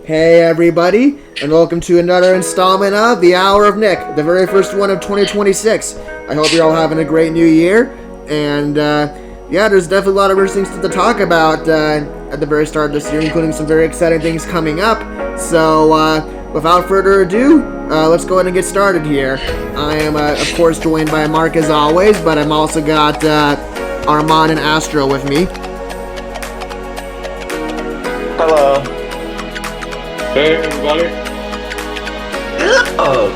Hey everybody, and welcome to another installment of The Hour of Nick, the very first one of 2026. I hope you're all having a great new year, and yeah, there's definitely a lot of interesting things to talk about at the very start of this year, including some very exciting things coming up. So, without further ado, let's go ahead and get started here. I am, of course, joined by Mark as always, but I'm also got Armon and Astro with me. Hello. Hey everybody. Oh.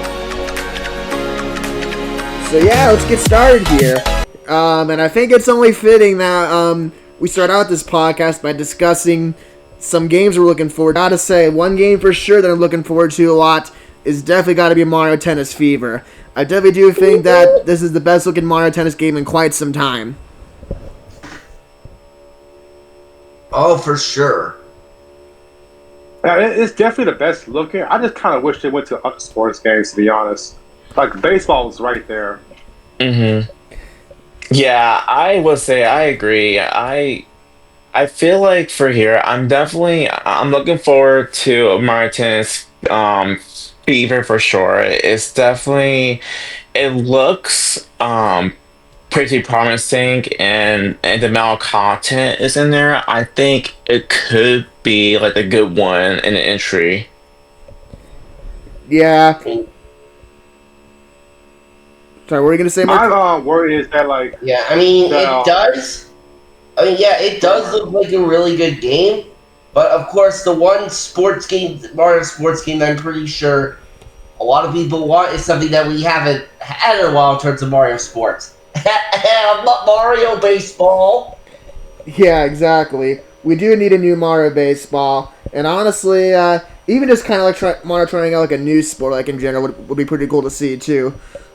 So yeah, let's get started here. And I think it's only fitting that we start out this podcast by discussing some games we're looking forward to. Gotta say, one game for sure that I'm looking forward to a lot is definitely gotta be Mario Tennis Fever. I definitely do think that this is the best looking Mario Tennis game in quite some time. Oh, for sure. Yeah, it's definitely the best looking. I just kind of wish they went to other sports games, to be honest. Like baseball was right there. Mm-hmm. Yeah, I would say I agree. I feel like for here, I'm looking forward to Martin's Fever for sure. It looks pretty promising, and the amount of content is in there. I think it could be like a good one in the entry. Yeah. Sorry, what were you gonna say, Mark? My worry is that like Yeah, I mean, the- it does. I mean, yeah, it does look like a really good game. But of course, the one sports game, Mario sports game, I'm pretty sure a lot of people want is something that we haven't had in a while in terms of Mario sports. Mario baseball. Yeah, exactly. We do need a new Mario baseball, and honestly, even just kind of like Mario trying out like a new sport, like in general, would be pretty cool to see too.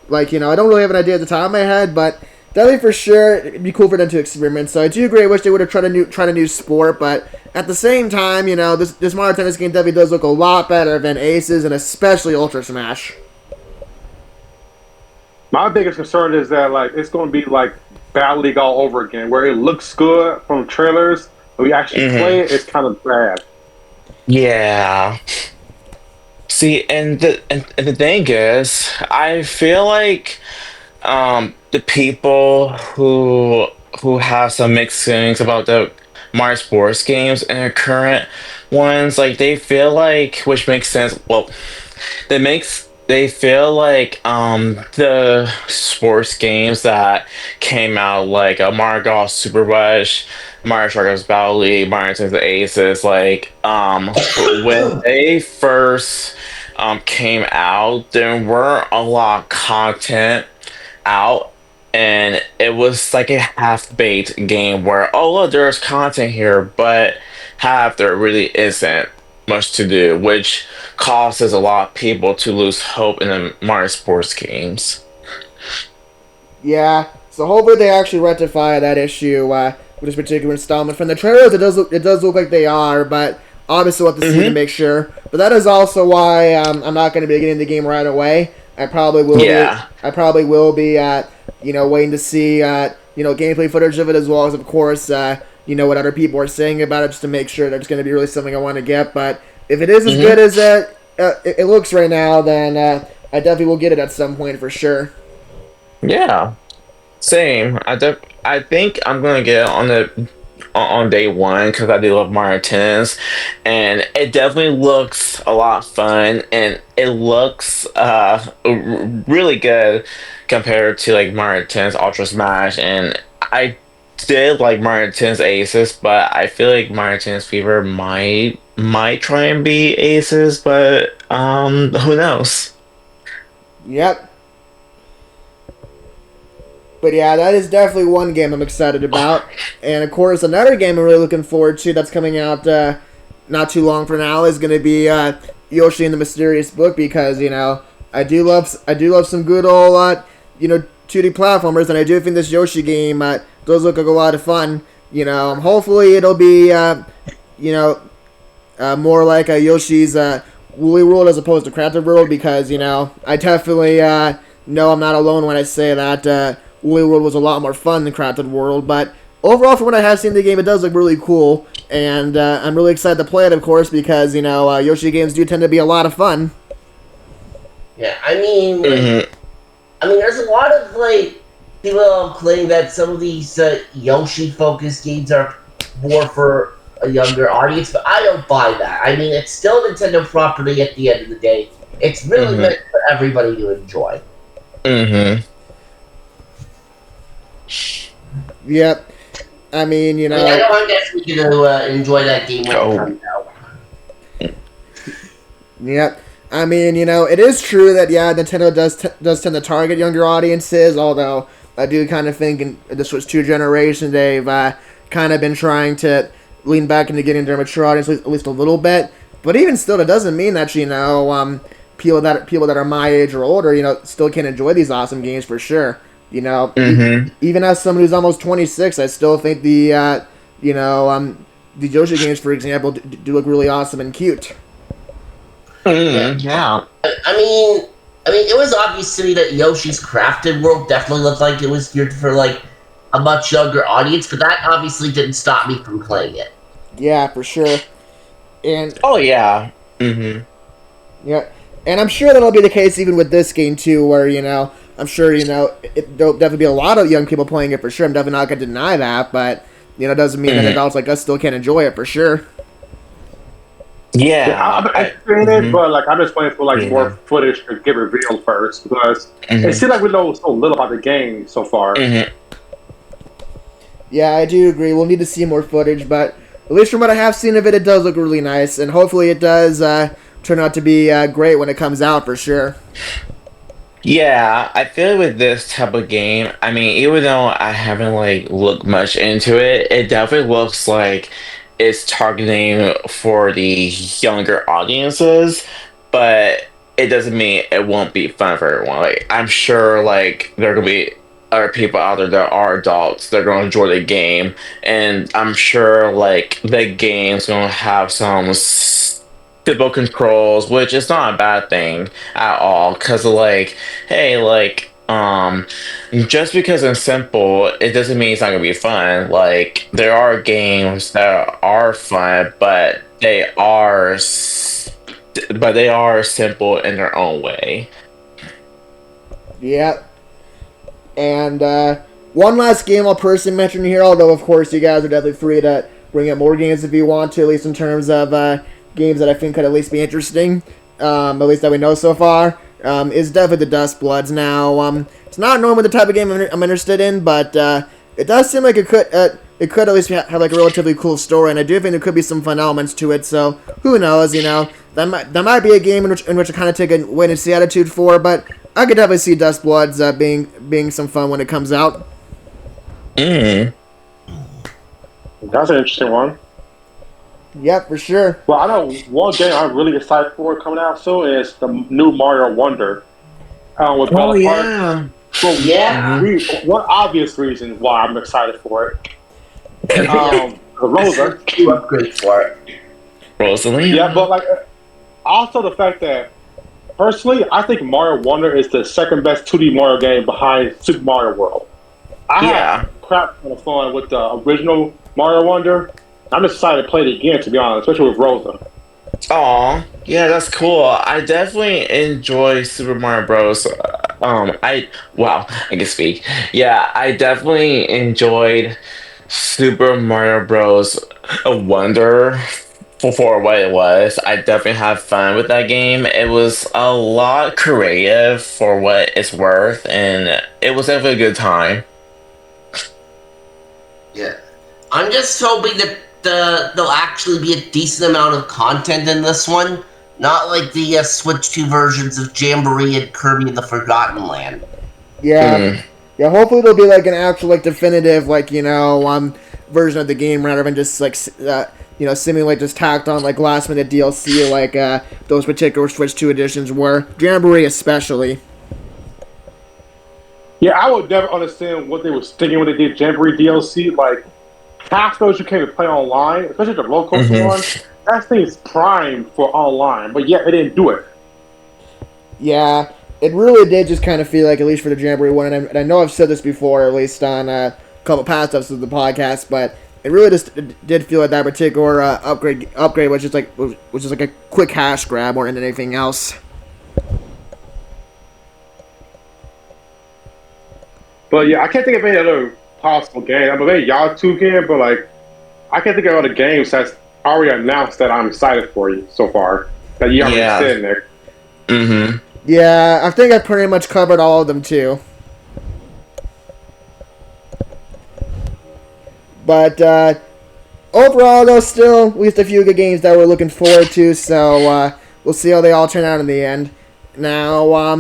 Like, I don't really have an idea at the top of my head, but definitely for sure it'd be cool for them to experiment. So I do agree. I wish they would have tried a new sport, but at the same time, this Mario Tennis game definitely does look a lot better than Aces and especially Ultra Smash. my biggest concern is that like it's going to be like Battle League all over again, where it looks good from trailers, but we actually play it, it's kind of bad. Yeah. See, and the thing is, I feel like the people who have some mixed feelings about the Mario Sports games and the current ones, like they feel like, which makes sense. Well, they feel like the sports games that came out like Mario Golf Super Rush, Mario Strikers Battle League, Mario Tennis Aces, like when they first came out, there weren't a lot of content out, and it was like a half-baked game where, oh look, there's content here, but half there really isn't much to do, which causes a lot of people to lose hope in the Mario sports games. Yeah, so hopefully they actually rectify that issue with this particular installment. From the trailers, it does look like they are, but obviously we'll have to see to make sure. But that is also why I'm not going to be getting the game right away. I probably will. Yeah. I probably will be waiting to see gameplay footage of it, as well as of course what other people are saying about it, just to make sure that it's going to be really something I want to get. But if it is as good as it looks right now, then I definitely will get it at some point for sure. Yeah, same. I think I'm gonna get it on day one because I do love Mario Tennis, and it definitely looks a lot of fun, and it looks really good compared to like Mario Tennis Ultra Smash. And I did like Mario Tennis Aces, but I feel like Mario Tennis Fever might try and be Aces, but who knows? Yep. But yeah, that is definitely one game I'm excited about. And of course, another game I'm really looking forward to that's coming out not too long from now is going to be Yoshi and the Mysterious Book, because I do love some good old 2D platformers, and I do think this Yoshi game does look like a lot of fun. Hopefully it'll be more like a Yoshi's Woolly World as opposed to Crafted World, because I definitely know I'm not alone when I say that Woolly World was a lot more fun than Crafted World. But overall, from what I have seen in the game, it does look really cool. And I'm really excited to play it, of course, because, Yoshi games do tend to be a lot of fun. Yeah, I mean, there's a lot of, people claim that some of these Yoshi-focused games are more for a younger audience, but I don't buy that. I mean, it's still a Nintendo property at the end of the day. It's really meant for everybody to enjoy. Yep. I mean, I know I'm definitely going to enjoy that game when it comes out. Yep. I mean, it is true that, Nintendo does tend to target younger audiences, although I do kind of think in the Switch 2 generation, they've kind of been trying to lean back into getting their mature audience at least a little bit. But even still, that doesn't mean that, people that are my age or older, still can enjoy these awesome games for sure. Even as someone who's almost 26, I still think the Yoshi games, for example, do look really awesome and cute. Yeah. I mean, it was obvious to me that Yoshi's Crafted World definitely looked like it was geared for, a much younger audience, but that obviously didn't stop me from playing it. Yeah, for sure. And yeah. Yeah, and I'm sure that'll be the case even with this game, too, where, I'm sure, there'll definitely be a lot of young people playing it for sure. I'm definitely not going to deny that, but, it doesn't mean that adults like us still can't enjoy it for sure. I'm interested in it, but I'm just waiting for more footage to get revealed first because it seems like we know so little about the game so far. Yeah, I do agree. We'll need to see more footage, but at least from what I have seen of it, it does look really nice, and hopefully it does turn out to be great when it comes out for sure. Yeah, I feel with this type of game, I mean, even though I haven't looked much into it, it definitely looks like it's targeting for the younger audiences, but it doesn't mean it won't be fun for everyone. I'm sure there gonna be other people out there that are adults that are gonna enjoy the game, and I'm sure the game's gonna have some simple controls, which is not a bad thing at all. Cause just because it's simple, it doesn't mean it's not gonna be fun. There are games that are fun, but they are simple in their own way. Yeah. And one last game I'll personally mention here, although of course you guys are definitely free to bring up more games if you want to, at least in terms of games that I think could at least be interesting, at least that we know so far, is definitely the Dust Bloods. Now, it's not normally the type of game I'm interested in, but it does seem like it could at least have a relatively cool story, and I do think there could be some fun elements to it. So who knows? That might be a game in which I kind of take a wait and see attitude for, but I could definitely see Dust Bloods being some fun when it comes out. That's an interesting one. Yep, for sure. Well, I know one game I'm really excited for coming out soon is the new Mario Wonder. With yeah. One obvious reason why I'm excited for it. Rosa. You upgrade for it. Rosalie? Yeah, but also the fact that personally, I think Mario Wonder is the second best 2D Mario game behind Super Mario World. I had crap ton of fun with the original Mario Wonder. I'm just excited to play it again, to be honest, especially with Rosa. Aw, yeah, that's cool. I definitely enjoy Super Mario Bros. I can speak. Yeah, I definitely enjoyed Super Mario Bros. Wonder for what it was. I definitely had fun with that game. It was a lot creative for what it's worth, and it was definitely a good time. Yeah. I'm just hoping that there'll actually be a decent amount of content in this one. Not like the Switch 2 versions of Jamboree and Kirby in the Forgotten Land. Yeah. Yeah, hopefully there'll be an actual definitive version of the game rather than just seemingly just tacked on last minute DLC those particular Switch 2 editions were. Jamboree especially. Yeah, I would never understand what they were thinking when they did Jamboree DLC. Half those you can't even play online, especially the roller coaster one. That thing's prime for online, but yet it didn't do it. Yeah, it really did just kind of feel at least for the Jamboree one, and I know I've said this before, at least on a couple past episodes of the podcast, but it really just did feel like that particular upgrade was just like a quick cash grab more than anything else. But yeah, I can't think of any other possible game. I'm a very Yahoo game, but like I can't think of other games that's already announced that I'm excited for you so far. That you already said, Nick. Mm-hmm. Yeah, I think I pretty much covered all of them too. But overall, though, still at least a few good games that we're looking forward to. So we'll see how they all turn out in the end. Now,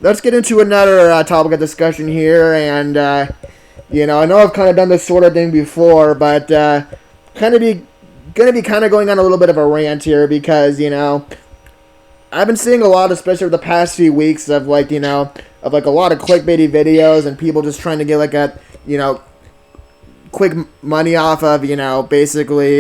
let's get into another topic of discussion here. And I know I've kind of done this sort of thing before, but gonna be going on a little bit of a rant here because I've been seeing a lot, especially over the past few weeks, of a lot of clickbaity videos and people just trying to get quick money off of, basically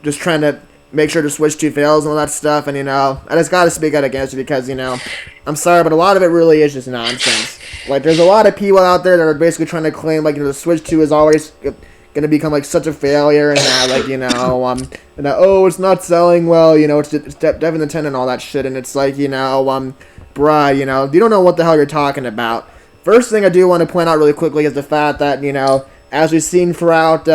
just trying to make sure the Switch 2 fails and all that stuff. And, I just got to speak out against it because, I'm sorry, but a lot of it really is just nonsense. Like, there's a lot of people out there that are basically trying to claim, the Switch 2 is always going to become, such a failure and that, it's not selling well, it's definitely the 10 and all that shit. And it's bruh, you don't know what the hell you're talking about. First thing I do want to point out really quickly is the fact that, as we've seen throughout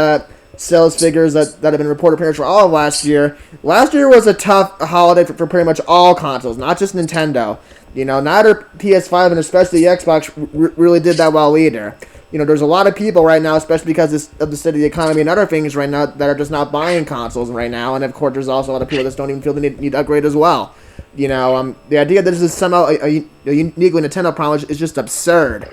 sales figures that have been reported pretty much for all of last year was a tough holiday for pretty much all consoles, not just Nintendo. Neither PS5 and especially the Xbox really did that well either. There's a lot of people right now, especially because of the state of the economy and other things right now, that are just not buying consoles right now. And of course, there's also a lot of people that don't even feel they need to upgrade as well. The idea that this is somehow a uniquely Nintendo problem is just absurd.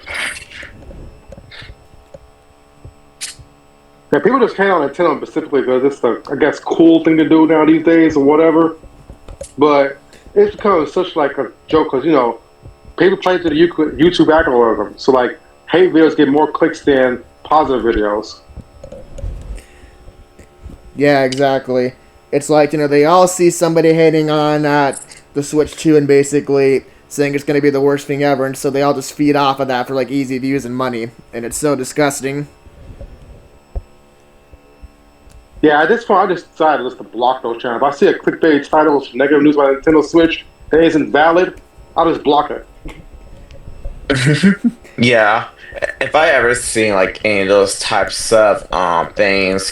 Yeah, people just hate on Nintendo specifically because it's the, I guess, cool thing to do now these days or whatever. But it's become such a joke because, people play to the YouTube algorithm. So, hate videos get more clicks than positive videos. Yeah, exactly. It's they all see somebody hating on the Switch 2 and basically saying it's going to be the worst thing ever. And so they all just feed off of that for, easy views and money. And it's so disgusting. Yeah, at this point, I just decided just to block those channels. If I see a clickbait title with negative news about Nintendo Switch that isn't valid, I'll just block it. Yeah, if I ever see any of those types of things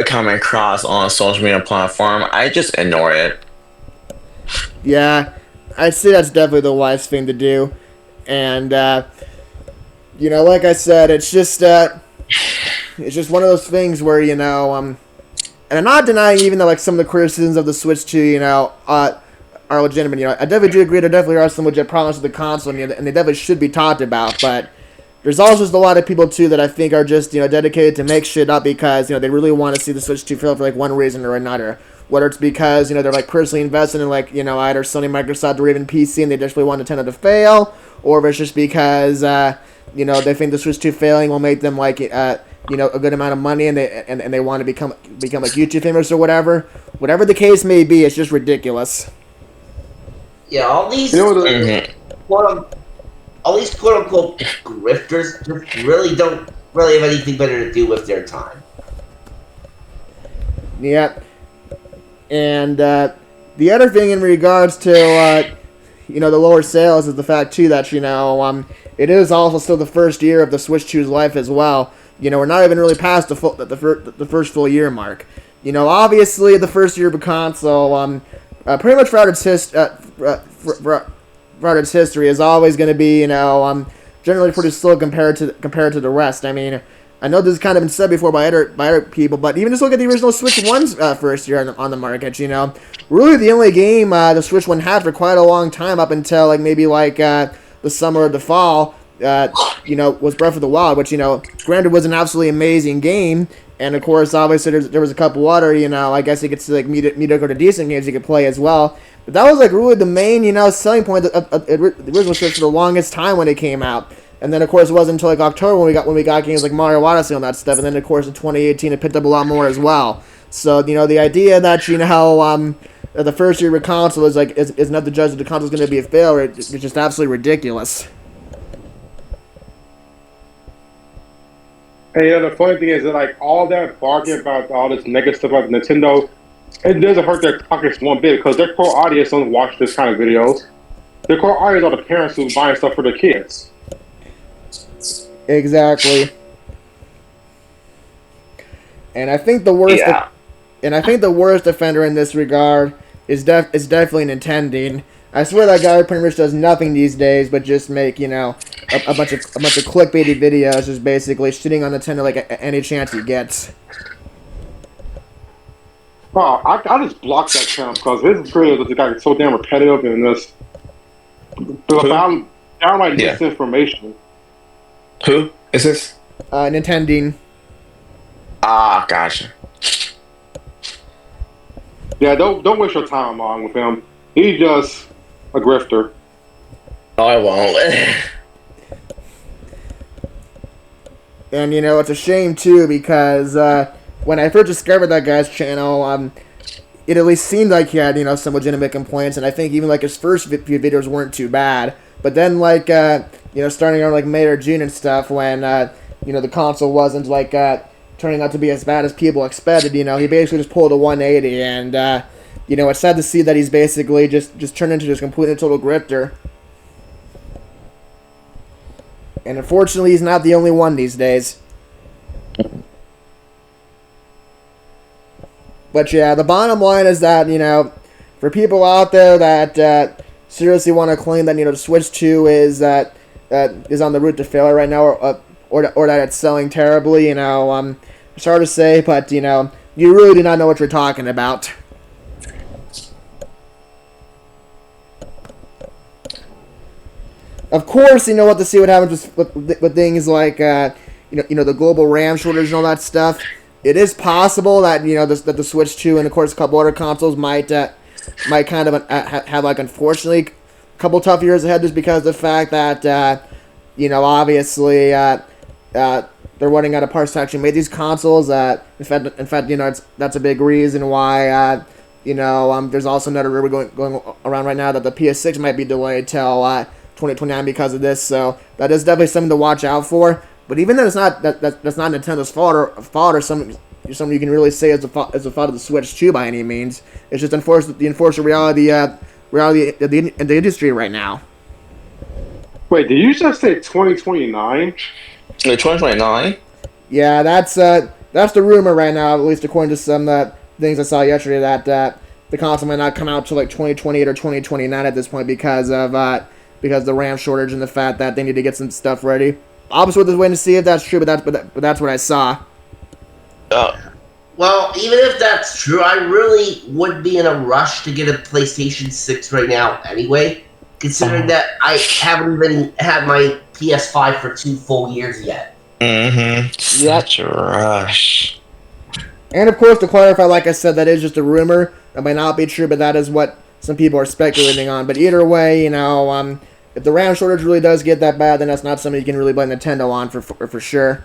coming across on a social media platform, I just ignore it. Yeah, I'd say that's definitely the wise thing to do. And like I said, it's just one of those things where and I'm not denying even that some of the criticisms of the Switch 2 are legitimate. I definitely do agree there definitely are some legit problems with the console and they definitely should be talked about. But there's also just a lot of people too that I think are just dedicated to make shit up because they really want to see the Switch 2 fail for one reason or another. Whether it's because they're personally invested in either Sony, Microsoft, or even PC and they just really want Nintendo to fail, or if it's just because they think the Switch 2 failing will make them a good amount of money and they want to become YouTube famous or whatever. Whatever the case may be, it's just ridiculous. Yeah, all these quote unquote grifters just really don't have anything better to do with their time. Yeah. And the other thing in regards to the lower sales is the fact too that it is also still the first year of the Switch 2's life as well. We're not even really past the first full year mark. Obviously the first year of a console, pretty much throughout its history is always going to be generally pretty slow compared to the rest. I mean, I know this has kind of been said before by other people, but even just look at the original Switch 1's first year on the market. Really the only game the Switch 1 had for quite a long time up until maybe the summer or the fall. Was Breath of the Wild, which, granted was an absolutely amazing game, and of course, obviously, there was a couple other, I guess you could say, mediocre to decent games you could play as well, but that was, really the main, selling point of the original Switch for the longest time when it came out, and then, of course, it wasn't until, October when we got games like Mario Odyssey and that stuff, and then, of course, in 2018, it picked up a lot more as well, so, the idea that, the first year of a console is enough to judge that the console's going to be a failure, it's just absolutely ridiculous. And the funny thing is that like all that barking about all this negative stuff about Nintendo, it doesn't hurt their pockets one bit because their core audience don't watch this kind of videos. Their core audience are the parents who buying stuff for their kids. Exactly. And I think the worst offender in this regard is definitely Nintendo. I swear that guy pretty much does nothing these days but just make, a bunch of clickbaity videos, just basically shitting on Nintendo like any chance he gets. Oh, I just blocked that channel because his videos just got so damn repetitive and just downright misinformation. Who is this? Nintendo. Ah, gotcha. Yeah, don't waste your time on with him. He's just a grifter. No, I won't. And it's a shame too because when I first discovered that guy's channel, it at least seemed like he had some legitimate complaints, and I think even like his first few videos weren't too bad. But then starting around like May or June and stuff, when the console wasn't like turning out to be as bad as people expected, he basically just pulled a 180, and it's sad to see that he's basically just turned into this complete and total grifter. And unfortunately, he's not the only one these days. But yeah, the bottom line is that, for people out there that seriously want to claim that, the Switch 2 is on the route to failure right now, or that it's selling terribly, it's hard to say, but, you really do not know what you're talking about. Of course, we'll have to see what happens with things like, the global RAM shortage and all that stuff. It is possible that, that the Switch 2 and, of course, a couple other consoles might kind of have, like, unfortunately, a couple tough years ahead just because of the fact that, obviously, they're running out of parts to actually make these consoles. In fact, that's a big reason why, there's also another rumor going around right now that the PS6 might be delayed till 2029 because of this. So that is definitely something to watch out for. But even though that's not Nintendo's fault or something you can really say is the fault of the Switch 2 by any means. It's just the unfortunate reality of the industry right now. Wait, did you just say 2029? 2029? Yeah, that's the rumor right now, at least according to some things I saw yesterday, that the console might not come out till like 2028 or 2029 at this point because of the RAM shortage and the fact that they need to get some stuff ready. Obviously, we're just waiting to see if that's true, but that's what I saw. Well, even if that's true, I really wouldn't be in a rush to get a PlayStation 6 right now anyway, considering that I haven't even had my PS5 for 2 full years yet. Mm-hmm. Such a rush. And of course, to clarify, like I said, that is just a rumor. That might not be true, but that is what some people are speculating on. But either way, if the RAM shortage really does get that bad, then that's not something you can really blame Nintendo on for sure.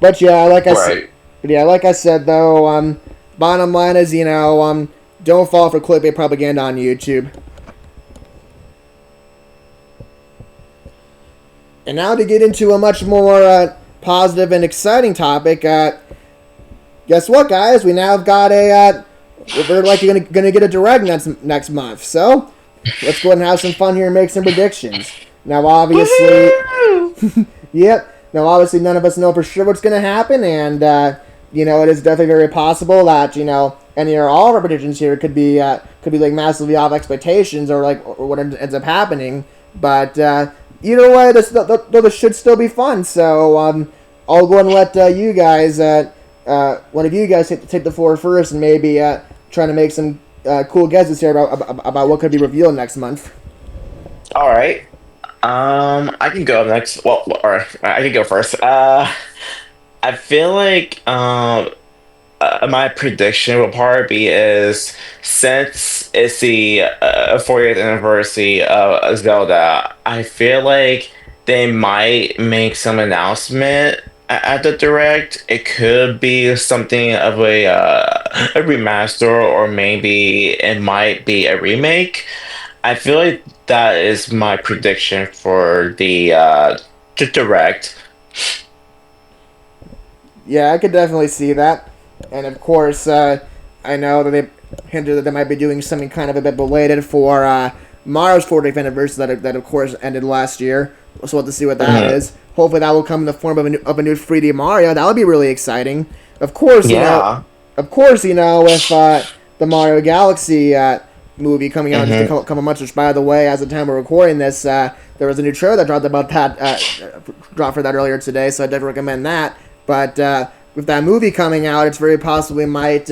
But yeah, like I said though, bottom line is, don't fall for clickbait propaganda on YouTube. And now to get into a much more positive and exciting topic, guess what, guys? We now have got we're likely gonna get a direct next month. So let's go ahead and have some fun here and make some predictions. Now, obviously, yep. Now, obviously, none of us know for sure what's gonna happen, and it is definitely very possible that any or all of our predictions here could be like massively off expectations or what ends up happening. But either way, this should still be fun. So I'll go and let you guys, one of you guys, take the floor first, and maybe trying to make some cool guesses here about what could be revealed next month. All right. I can go next. Well, or I can go first. I feel like my prediction will probably be is since it's the 40th anniversary of Zelda, I feel like they might make some announcement at the direct. It could be something of a remaster, or maybe it might be a remake. I feel like that is my prediction for the direct. Yeah, I could definitely see that. And of course, I know that they hinted that they might be doing something kind of a bit belated for Mario's 40th anniversary that of course ended last year. So we'll have to see what that is. Hopefully that will come in the form of a new 3D Mario. That would be really exciting. Of course, you know, with the Mario Galaxy movie coming out in just a couple months, which by the way, as the time we're recording this, there was a new trailer that dropped for that earlier today, so I definitely recommend that. But with that movie coming out, it's very possible we might,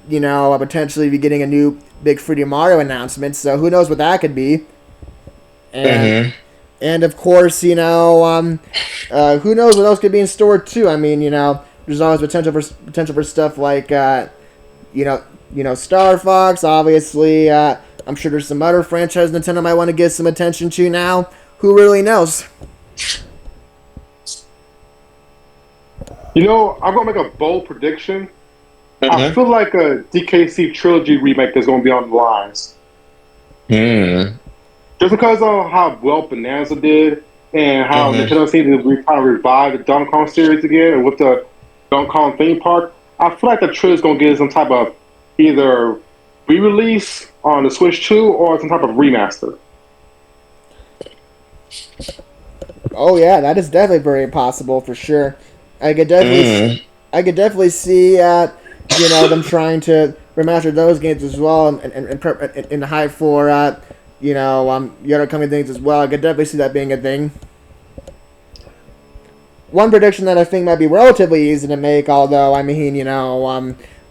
potentially be getting a new big 3D Mario announcement. So who knows what that could be? And of course, who knows what else could be in store too? I mean, there's always potential for stuff like, Star Fox. Obviously, I'm sure there's some other franchises Nintendo might want to give some attention to now. Who really knows? I'm gonna make a bold prediction. I feel like a DKC trilogy remake is gonna be on the lines. Just because of how well Bonanza did and how Nintendo seems to kind of revive the Donkey Kong series again, and with the Donkey Kong theme park, I feel like the trilogy is gonna get some type of either re-release on the Switch 2 or some type of remaster. Oh yeah, that is definitely very possible for sure. I could definitely see, them trying to remaster those games as well, and in the hype for, the other coming things as well. I could definitely see that being a thing. One prediction that I think might be relatively easy to make, although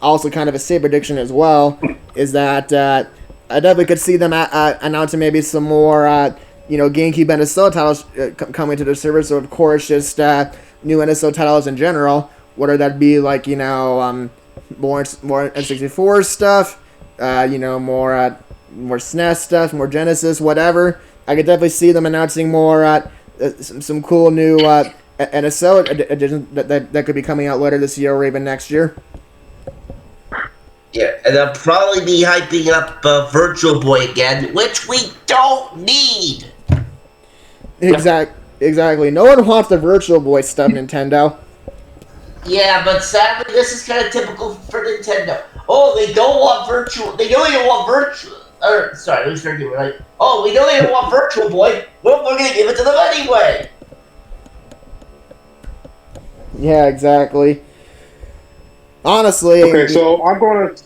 also kind of a safe prediction as well, is that I definitely could see them announcing maybe some more, GameCube NSO titles coming to the service, or of course just new NSO titles in general, whether that be like more N64 stuff, more SNES stuff, more Genesis, whatever. I could definitely see them announcing more some cool new NSO editions that could be coming out later this year or even next year. Yeah, and they'll probably be hyping up Virtual Boy again, which we don't need. Exactly. No one wants the Virtual Boy stuff, Nintendo. Yeah, but sadly, this is kind of typical for Nintendo. Oh, they don't want Virtual. They know they don't want Virtual. Sorry, let me start doing it right. Oh, we know they don't want Virtual Boy. Well, we're gonna give it to them anyway. Yeah, exactly. Honestly. Okay, so I'm going to.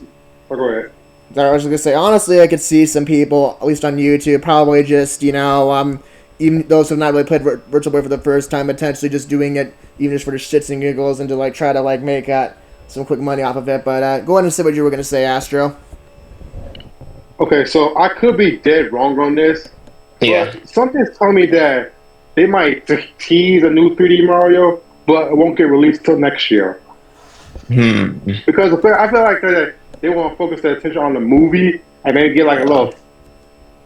Oh, go ahead. I was gonna say, honestly, I could see some people, at least on YouTube, probably just even those who have not really played Virtual Boy for the first time, potentially just doing it even just for the shits and giggles and to try to make some quick money off of it. But go ahead and say what you were gonna say, Astro. Okay, so I could be dead wrong on this. Yeah. But something's telling me that they might tease a new 3D Mario, but it won't get released till next year. Because I feel like they want to focus their attention on the movie and maybe get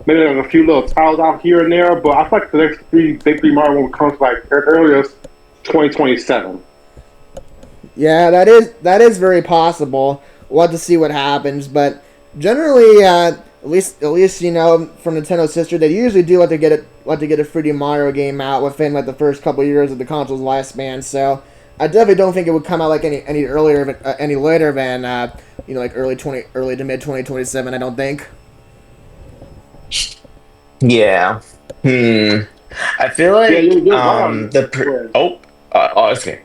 maybe a few little titles out here and there. But I feel like the next big 3 Mario one comes earliest 2027. Yeah, that is very possible. We'll have to see what happens, but generally, at least from Nintendo's history, they usually do like to get a 3D Mario game out within the first couple of years of the console's lifespan. So I definitely don't think it would come out any later than early to mid 2027. I don't think. Yeah. I feel like okay.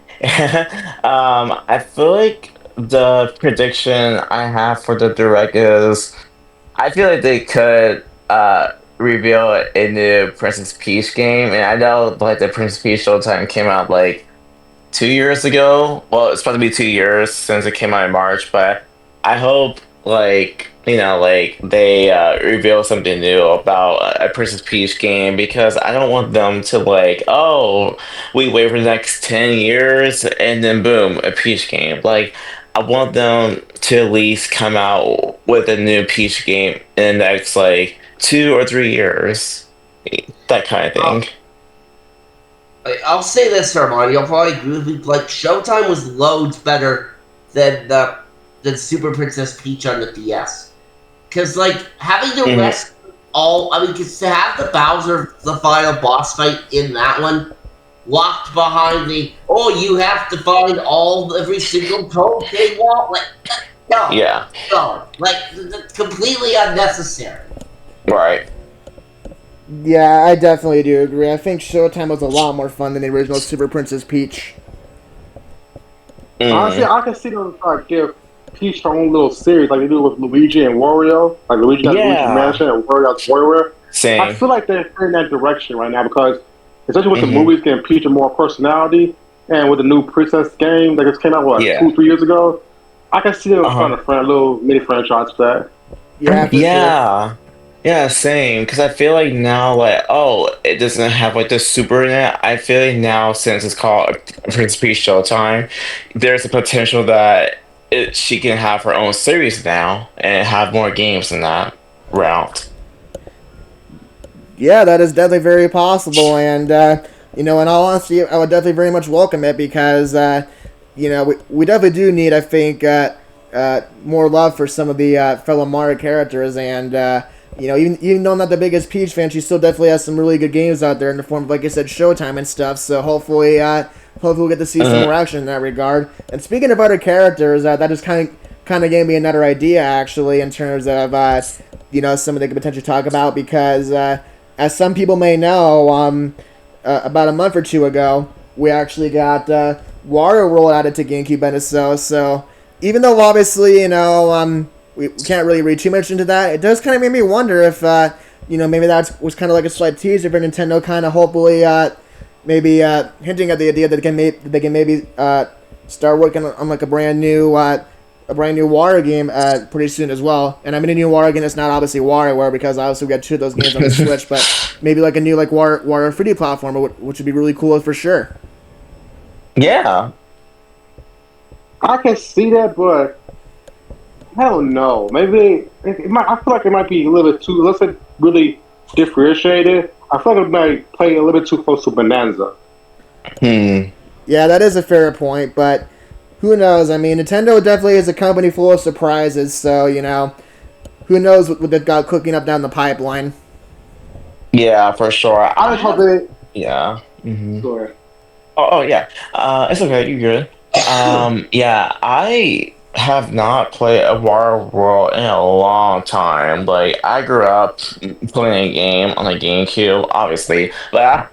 I feel like the prediction I have for the direct is I feel like they could reveal a new Princess Peach game, and I know the Princess Peach Showtime came out 2 years ago. Well, it's supposed to be 2 years since it came out in March, but I hope they reveal something new about a Princess Peach game, because I don't want them to we wait for the next 10 years and then boom, a Peach game. I want them to at least come out with a new Peach game in the next 2 or 3 years. That kind of thing. I'll say this, Armon, you'll probably agree with me. Showtime was loads better than Super Princess Peach on the DS. Because, having the rest because to have the the final boss fight in that one, locked behind you have to find every single toad they want, no, completely unnecessary. Right. Yeah, I definitely do agree. I think Showtime was a lot more fun than the original Super Princess Peach. Honestly, I can see them give Peach her own little series, like they do with Luigi and Wario. Like Luigi got Luigi Mansion and Wario got WarioWare. Same. I feel like they're in that direction right now because, especially with the movies getting Peach more personality, and with the new Princess game that just came out 2-3 years ago, I can see them trying to find a little mini franchise for that. Yeah, sure. Yeah, same. Because I feel like now, it doesn't have the super in it. I feel like now, since it's called Prince Peach Showtime, there's a potential that she can have her own series now and have more games in that route. Yeah, that is definitely very possible, and in all honesty, I would definitely very much welcome it because we definitely do need, I think, more love for some of the fellow Mario characters, and even though I'm not the biggest Peach fan, she still definitely has some really good games out there in the form of, like I said, Showtime and stuff. So hopefully we'll get to see some more action in that regard. And speaking of other characters, that just kind of gave me another idea actually in terms of something they could potentially talk about because as some people may know, about a month or two ago, we actually got Wario World added to GameCube NSO. So even though obviously we can't really read too much into that, it does kind of make me wonder if maybe that was kind of like a slight teaser for Nintendo, kind of hopefully maybe hinting at the idea that they can maybe start working on like a brand new Wario game pretty soon as well. And I mean a new Wario game that's not obviously WarioWare because obviously we got 2 of those games on the Switch, but maybe like a new Wario 3D platformer, which would be really cool for sure. Yeah. I can see that, but I don't know. Maybe I feel like it might be a little bit too, let's say, really differentiated. I feel like it might play a little bit too close to Bonanza. Yeah, that is a fair point, but who knows? I mean, Nintendo definitely is a company full of surprises, so, who knows what they've got cooking up down the pipeline. Yeah, for sure. I just hope that Yeah. Mm-hmm. Go ahead. Oh, yeah. It's okay. You're good. Yeah, I have not played a Wario World in a long time. Like, I grew up playing a game on the GameCube, obviously, but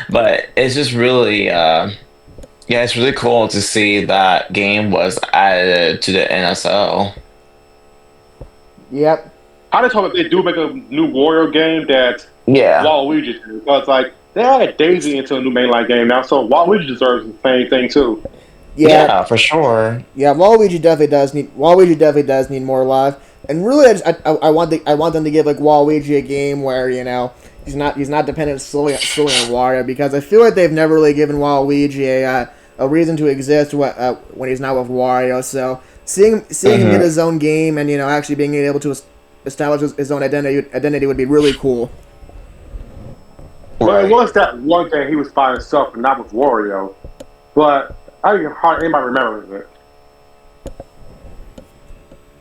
but it's just really, it's really cool to see that game was added to the NSO. Yep. I just hope that they do make a new Wario game that Waluigi too, because they added Daisy into a new mainline game now, so Waluigi deserves the same thing too. Yeah, for sure. Yeah, Waluigi definitely does need more love. And really, I want them to give Waluigi a game where he's not dependent solely on Wario, because I feel like they've never really given Waluigi a reason to exist when he's not with Wario. So seeing him get his own game and actually being able to establish his own identity would be really cool. Well, it was that one game he was by himself and not with Wario, but I don't hardly anybody remembers it.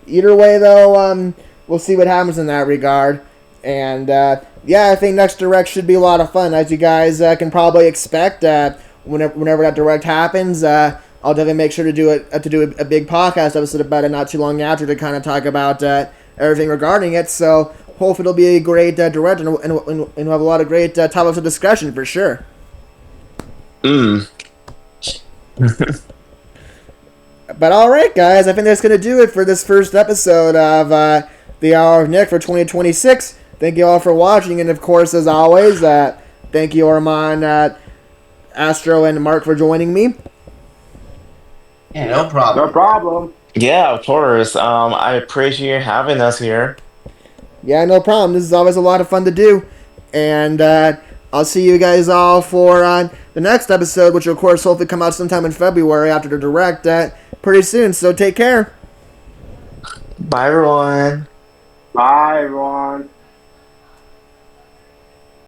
Either way, though, we'll see what happens in that regard. And I think next Direct should be a lot of fun, as you guys can probably expect. Whenever that Direct happens, I'll definitely make sure to do a big podcast episode about it not too long after to kind of talk about everything regarding it. So hopefully it'll be a great Direct, and we'll have a lot of great topics of discussion for sure. But alright, guys, I think that's going to do it for this first episode of The Hour of Nick for 2026. Thank you all for watching, and of course, as always, thank you, Armon, Astro, and Mark for joining me. Yeah, no problem. No problem. Yeah, of course. I appreciate you having us here. Yeah, no problem. This is always a lot of fun to do. And I'll see you guys all for the next episode, which will, of course, hopefully come out sometime in February after the Direct pretty soon. So take care. Bye, everyone. Bye, everyone.